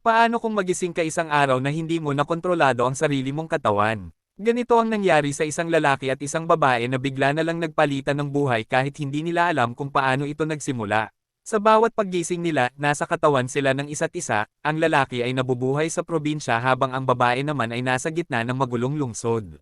Paano kung magising ka isang araw na hindi mo nakontrolado ang sarili mong katawan? Ganito ang nangyari sa isang lalaki at isang babae na bigla na lang nagpalitan ng buhay kahit hindi nila alam kung paano ito nagsimula. Sa bawat paggising nila, nasa katawan sila ng isa't isa, ang lalaki ay nabubuhay sa probinsya habang ang babae naman ay nasa gitna ng magulong lungsod.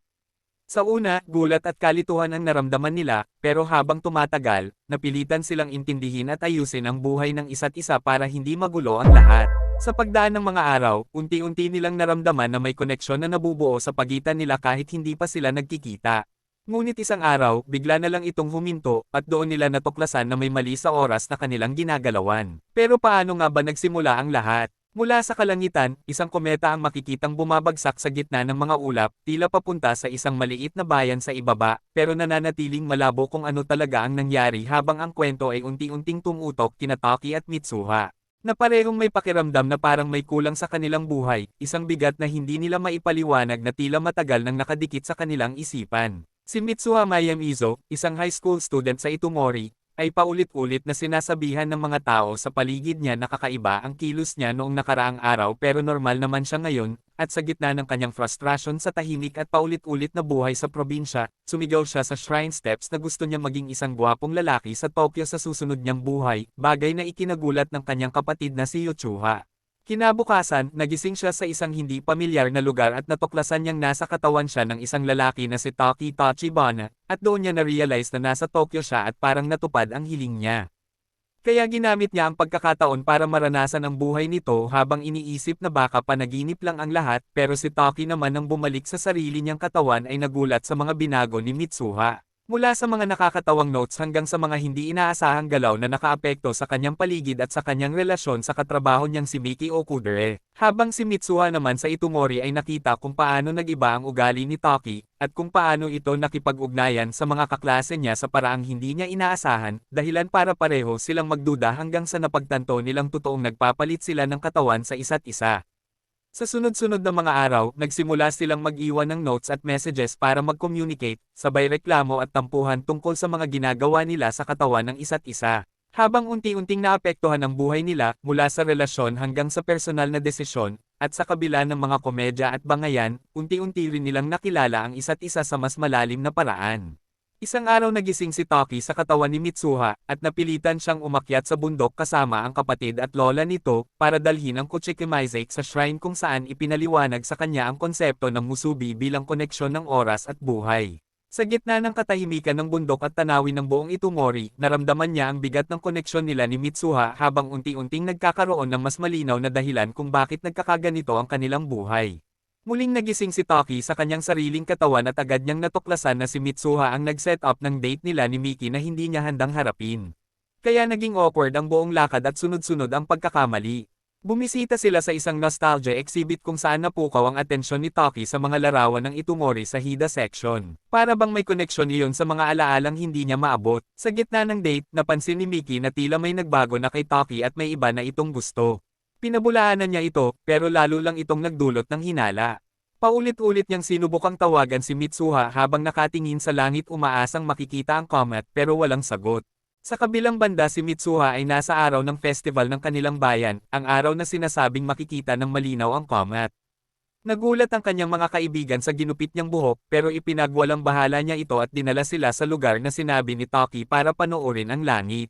Sa una, gulat at kalituhan ang naramdaman nila, pero habang tumatagal, napilitan silang intindihin at ayusin ang buhay ng isa't isa para hindi magulo ang lahat. Sa pagdaan ng mga araw, unti-unti nilang naramdaman na may koneksyon na nabubuo sa pagitan nila kahit hindi pa sila nagkikita. Ngunit isang araw, bigla na lang itong huminto, at doon nila natuklasan na may mali sa oras na kanilang ginagalawan. Pero paano nga ba nagsimula ang lahat? Mula sa kalangitan, isang kometa ang makikitang bumabagsak sa gitna ng mga ulap, tila papunta sa isang maliit na bayan sa ibaba, pero nananatiling malabo kung ano talaga ang nangyari habang ang kwento ay unti-unting tumutok kina Taki at Mitsuha. Na parehong may pakiramdam na parang may kulang sa kanilang buhay, isang bigat na hindi nila maipaliwanag na tila matagal nang nakadikit sa kanilang isipan. Si Mitsuha Mayamizo, isang high school student sa Itomori, ay paulit-ulit na sinasabihan ng mga tao sa paligid niya na kakaiba ang kilos niya noong nakaraang araw pero normal naman siya ngayon, at sa gitna ng kanyang frustrasyon sa tahimik at paulit-ulit na buhay sa probinsya, sumigaw siya sa shrine steps na gusto niya maging isang gwapong lalaki sa Tokyo sa susunod niyang buhay, bagay na ikinagulat ng kanyang kapatid na si Yochuha. Kinabukasan, nagising siya sa isang hindi pamilyar na lugar at natuklasan niyang nasa katawan siya ng isang lalaki na si Taki Tachibana, at doon niya na-realize na nasa Tokyo siya at parang natupad ang hiling niya. Kaya ginamit niya ang pagkakataon para maranasan ang buhay nito habang iniisip na baka panaginip lang ang lahat, pero si Taki naman nang bumalik sa sarili niyang katawan ay nagulat sa mga binago ni Mitsuha. Mula sa mga nakakatawang notes hanggang sa mga hindi inaasahang galaw na nakaapekto sa kanyang paligid at sa kanyang relasyon sa katrabaho niyang si Miki Okudere. Habang si Mitsuha naman sa Itomori ay nakita kung paano nag-iba ang ugali ni Taki, at kung paano ito nakipag-ugnayan sa mga kaklase niya sa paraang hindi niya inaasahan, dahilan para pareho silang magduda hanggang sa napagtanto nilang totoong nagpapalit sila ng katawan sa isa't isa. Sa sunod-sunod na mga araw, nagsimula silang mag-iwan ng notes at messages para mag-communicate, sabay reklamo at tampuhan tungkol sa mga ginagawa nila sa katawan ng isa't isa. Habang unti-unting naapektuhan ang buhay nila, mula sa relasyon hanggang sa personal na desisyon, at sa kabila ng mga komedya at bangayan, unti-unti rin nilang nakilala ang isa't isa sa mas malalim na paraan. Isang araw nagising si Taki sa katawan ni Mitsuha, at napilitan siyang umakyat sa bundok kasama ang kapatid at lola nito, para dalhin ang Kuchikimizake sa shrine kung saan ipinaliwanag sa kanya ang konsepto ng musubi bilang koneksyon ng oras at buhay. Sa gitna ng katahimikan ng bundok at tanawin ng buong Itomori, naramdaman niya ang bigat ng koneksyon nila ni Mitsuha habang unti-unting nagkakaroon ng mas malinaw na dahilan kung bakit nagkakaganito ang kanilang buhay. Muling nagising si Taki sa kanyang sariling katawan at agad niyang natuklasan na si Mitsuha ang nag-set up ng date nila ni Miki na hindi niya handang harapin. Kaya naging awkward ang buong lakad at sunod-sunod ang pagkakamali. Bumisita sila sa isang nostalgia exhibit kung saan napukaw ang atensyon ni Taki sa mga larawan ng Itomori sa Hida section. Para bang may koneksyon iyon sa mga alaalang hindi niya maabot. Sa gitna ng date, napansin ni Miki na tila may nagbago na kay Taki at may iba na itong gusto. Pinabulaanan niya ito, pero lalo lang itong nagdulot ng hinala. Paulit-ulit niyang sinubukang tawagan si Mitsuha habang nakatingin sa langit umaasang makikita ang comet pero walang sagot. Sa kabilang banda si Mitsuha ay nasa araw ng festival ng kanilang bayan, ang araw na sinasabing makikita ng malinaw ang comet. Nagulat ang kanyang mga kaibigan sa ginupit niyang buhok pero ipinagwalang bahala niya ito at dinala sila sa lugar na sinabi ni Taki para panoorin ang langit.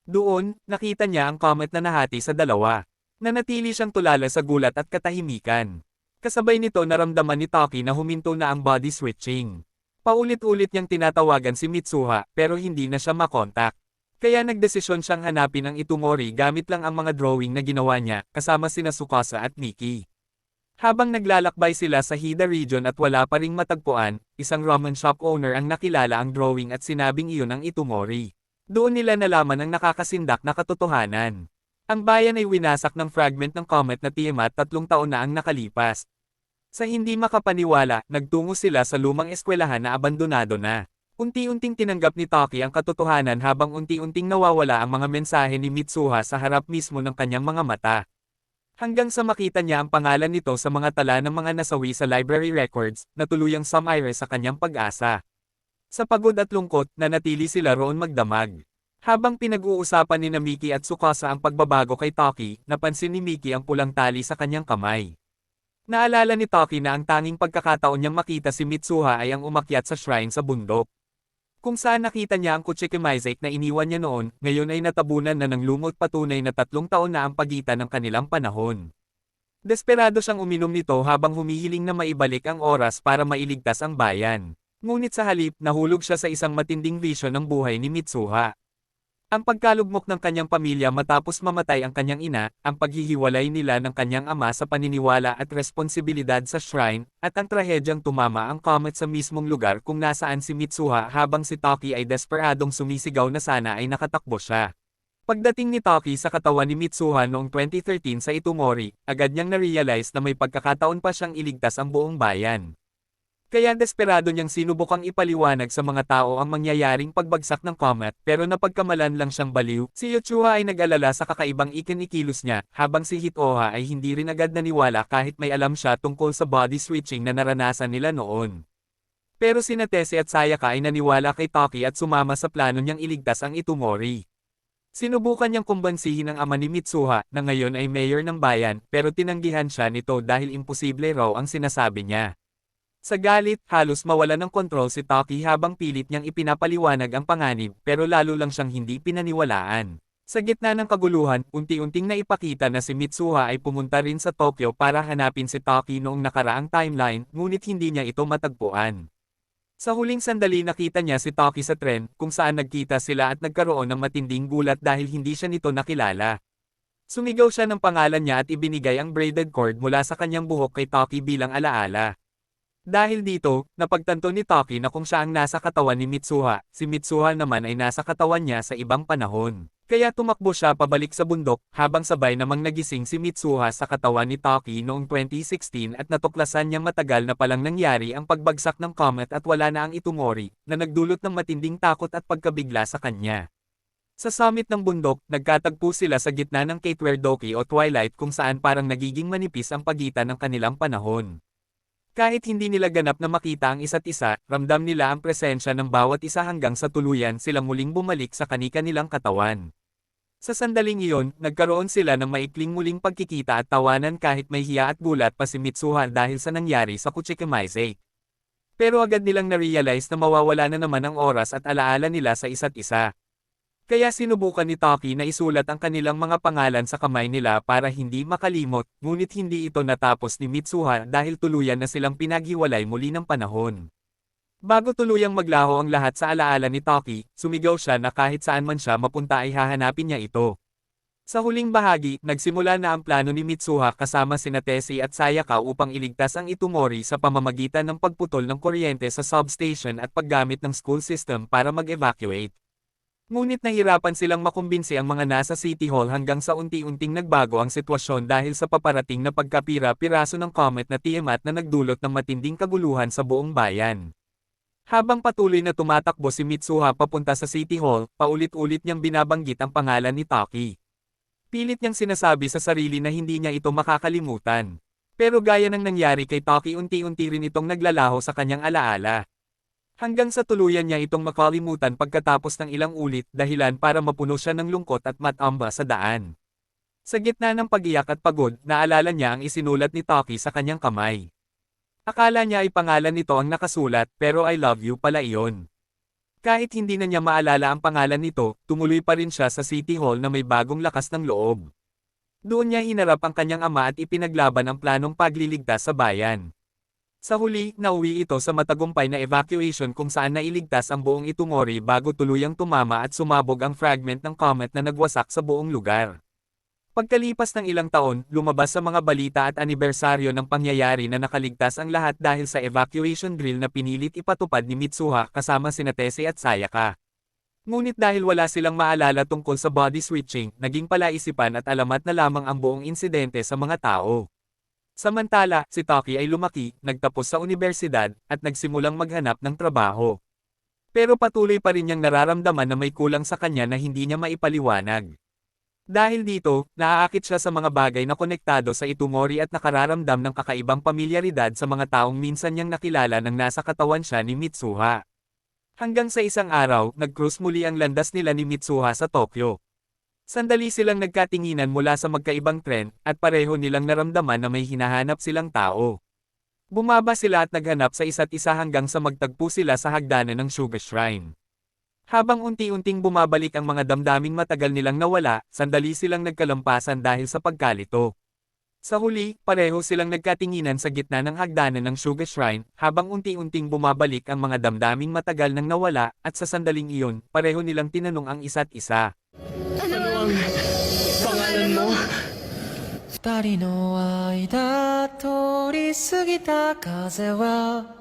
Doon, nakita niya ang comet na nahati sa dalawa. Nanatili siyang tulala sa gulat at katahimikan. Kasabay nito naramdaman ni Taki na huminto na ang body switching. Paulit-ulit niyang tinatawagan si Mitsuha pero hindi na siya makontak. Kaya nagdesisyon siyang hanapin ang Itomori gamit lang ang mga drawing na ginawa niya kasama sina Tsukasa at Miki. Habang naglalakbay sila sa Hida region at wala pa ring matagpuan, isang ramen shop owner ang nakilala ang drawing at sinabing iyon ang Itomori. Doon nila nalaman ang nakakasindak na katotohanan. Ang bayan ay winasak ng fragment ng comet na Tiamat 3 taon na ang nakalipas. Sa hindi makapaniwala, nagtungo sila sa lumang eskwelahan na abandonado na. Unti-unting tinanggap ni Taki ang katotohanan habang unti-unting nawawala ang mga mensahe ni Mitsuha sa harap mismo ng kanyang mga mata. Hanggang sa makita niya ang pangalan nito sa mga tala ng mga nasawi sa library records, na tuluyang sumire sa kanyang pag-asa. Sa pagod at lungkot, nanatili sila roon magdamag. Habang pinag-uusapan ni Miki at Tsukasa ang pagbabago kay Toki, napansin ni Miki ang pulang tali sa kanyang kamay. Naalala ni Toki na ang tanging pagkakataon niyang makita si Mitsuha ay ang umakyat sa shrine sa bundok. Kung saan nakita niya ang Kuchikimizake na iniwan niya noon, ngayon ay natabunan na ng lumot patunay na 3 taon na ang pagitan ng kanilang panahon. Desperado siyang uminom nito habang humihiling na maibalik ang oras para mailigtas ang bayan. Ngunit sa halip, nahulog siya sa isang matinding vision ng buhay ni Mitsuha. Ang pagkalugmok ng kanyang pamilya matapos mamatay ang kanyang ina, ang paghihiwalay nila ng kanyang ama sa paniniwala at responsibilidad sa shrine, at ang trahedyang tumama ang comet sa mismong lugar kung nasaan si Mitsuha habang si Toki ay desperadong sumisigaw na sana ay nakatakbo siya. Pagdating ni Toki sa katawan ni Mitsuha noong 2013 sa Itumori, agad niyang na-realize na may pagkakataon pa siyang iligtas ang buong bayan. Kaya desperado niyang sinubukang ipaliwanag sa mga tao ang mangyayaring pagbagsak ng comet pero napagkamalan lang siyang baliw. Si Uchiha ay nag-alala sa kakaibang ikinikilos niya, habang si Hitoha ay hindi rin agad naniwala kahit may alam siya tungkol sa body switching na naranasan nila noon. Pero sina Tese at Sayaka ay naniwala kay Toki at sumama sa plano niyang iligtas ang Itumori. Sinubukan niyang kumbansihin ang ama ni Mitsuha na ngayon ay mayor ng bayan pero tinanggihan siya nito dahil imposible raw ang sinasabi niya. Sa galit, halos mawala ng kontrol si Toki habang pilit niyang ipinapaliwanag ang panganib pero lalo lang siyang hindi pinaniwalaan. Sa gitna ng kaguluhan, unti-unting naipakita na si Mitsuha ay pumunta rin sa Tokyo para hanapin si Toki noong nakaraang timeline, ngunit hindi niya ito matagpuan. Sa huling sandali nakita niya si Toki sa tren, kung saan nagkita sila at nagkaroon ng matinding gulat dahil hindi siya nito nakilala. Sumigaw siya ng pangalan niya at ibinigay ang braided cord mula sa kanyang buhok kay Toki bilang alaala. Dahil dito, napagtanto ni Toki na kung siya ang nasa katawan ni Mitsuha, si Mitsuha naman ay nasa katawan niya sa ibang panahon. Kaya tumakbo siya pabalik sa bundok, habang sabay namang nagising si Mitsuha sa katawan ni Toki noong 2016 at natuklasan niya matagal na palang nangyari ang pagbagsak ng comet at wala na ang Itumori, na nagdulot ng matinding takot at pagkabigla sa kanya. Sa summit ng bundok, nagkatagpo sila sa gitna ng Kaitware-doki o twilight kung saan parang nagiging manipis ang pagitan ng kanilang panahon. Kahit hindi nila ganap na makita ang isa't isa, ramdam nila ang presensya ng bawat isa hanggang sa tuluyan silang muling bumalik sa kani-kanilang katawan. Sa sandaling iyon, nagkaroon sila ng maikling muling pagkikita at tawanan kahit may hiya at gulat pa si Mitsuha dahil sa nangyari sa Kuchikimizake. Pero agad nilang na-realize na mawawala na naman ang oras at alaala nila sa isa't isa. Kaya sinubukan ni Toki na isulat ang kanilang mga pangalan sa kamay nila para hindi makalimot, ngunit hindi ito natapos ni Mitsuha dahil tuluyan na silang pinaghiwalay muli ng panahon. Bago tuluyang maglaho ang lahat sa alaala ni Toki, sumigaw siya na kahit saan man siya mapunta ay hahanapin niya ito. Sa huling bahagi, nagsimula na ang plano ni Mitsuha kasama sina Tesi at Sayaka upang iligtas ang Itumori sa pamamagitan ng pagputol ng kuryente sa substation at paggamit ng school system para mag-evacuate. Ngunit nahirapan silang makumbinsi ang mga nasa City Hall hanggang sa unti-unting nagbago ang sitwasyon dahil sa paparating na pagkapira-piraso ng comet na Tiamat na nagdulot ng matinding kaguluhan sa buong bayan. Habang patuloy na tumatakbo si Mitsuha papunta sa City Hall, paulit-ulit niyang binabanggit ang pangalan ni Toki. Pilit niyang sinasabi sa sarili na hindi niya ito makakalimutan. Pero gaya ng nangyari kay Toki, unti-unti rin itong naglalaho sa kanyang alaala. Hanggang sa tuluyan niya itong makalimutan pagkatapos ng ilang ulit dahilan para mapuno siya ng lungkot at matamba sa daan. Sa gitna ng pag-iyak at pagod, naalala niya ang isinulat ni Toki sa kanyang kamay. Akala niya ay pangalan nito ang nakasulat pero I love you pala iyon. Kahit hindi na niya maalala ang pangalan nito, tumuloy pa rin siya sa City Hall na may bagong lakas ng loob. Doon niya hinarap ang kanyang ama at ipinaglaban ang planong pagliligtas sa bayan. Sa huli, nauwi ito sa matagumpay na evacuation kung saan nailigtas ang buong Itumori bago tuluyang tumama at sumabog ang fragment ng comet na nagwasak sa buong lugar. Pagkalipas ng ilang taon, lumabas sa mga balita at anibersaryo ng pangyayari na nakaligtas ang lahat dahil sa evacuation drill na pinilit ipatupad ni Mitsuha kasama sina Tese at Sayaka. Ngunit dahil wala silang maalala tungkol sa body switching, naging palaisipan at alamat na lamang ang buong insidente sa mga tao. Samantala, si Toki ay lumaki, nagtapos sa unibersidad, at nagsimulang maghanap ng trabaho. Pero patuloy pa rin niyang nararamdaman na may kulang sa kanya na hindi niya maipaliwanag. Dahil dito, naaakit siya sa mga bagay na konektado sa Itumori at nakararamdam ng kakaibang pamilyaridad sa mga taong minsan niyang nakilala nang nasa katawan siya ni Mitsuha. Hanggang sa isang araw, nag-cruise muli ang landas nila ni Mitsuha sa Tokyo. Sandali silang nagkatinginan mula sa magkaibang tren, at pareho nilang naramdaman na may hinahanap silang tao. Bumaba sila at naghanap sa isa't isa hanggang sa magtagpo sila sa hagdanan ng Sugar Shrine. Habang unti-unting bumabalik ang mga damdaming matagal nilang nawala, sandali silang nagkalampasan dahil sa pagkalito. Sa huli, pareho silang nagkatinginan sa gitna ng hagdanan ng Sugar Shrine, habang unti-unting bumabalik ang mga damdaming matagal nang nawala, at sa sandaling iyon, pareho nilang tinanong ang isa't isa. Ano ang pangalan mo? 二人の間通り過ぎた風は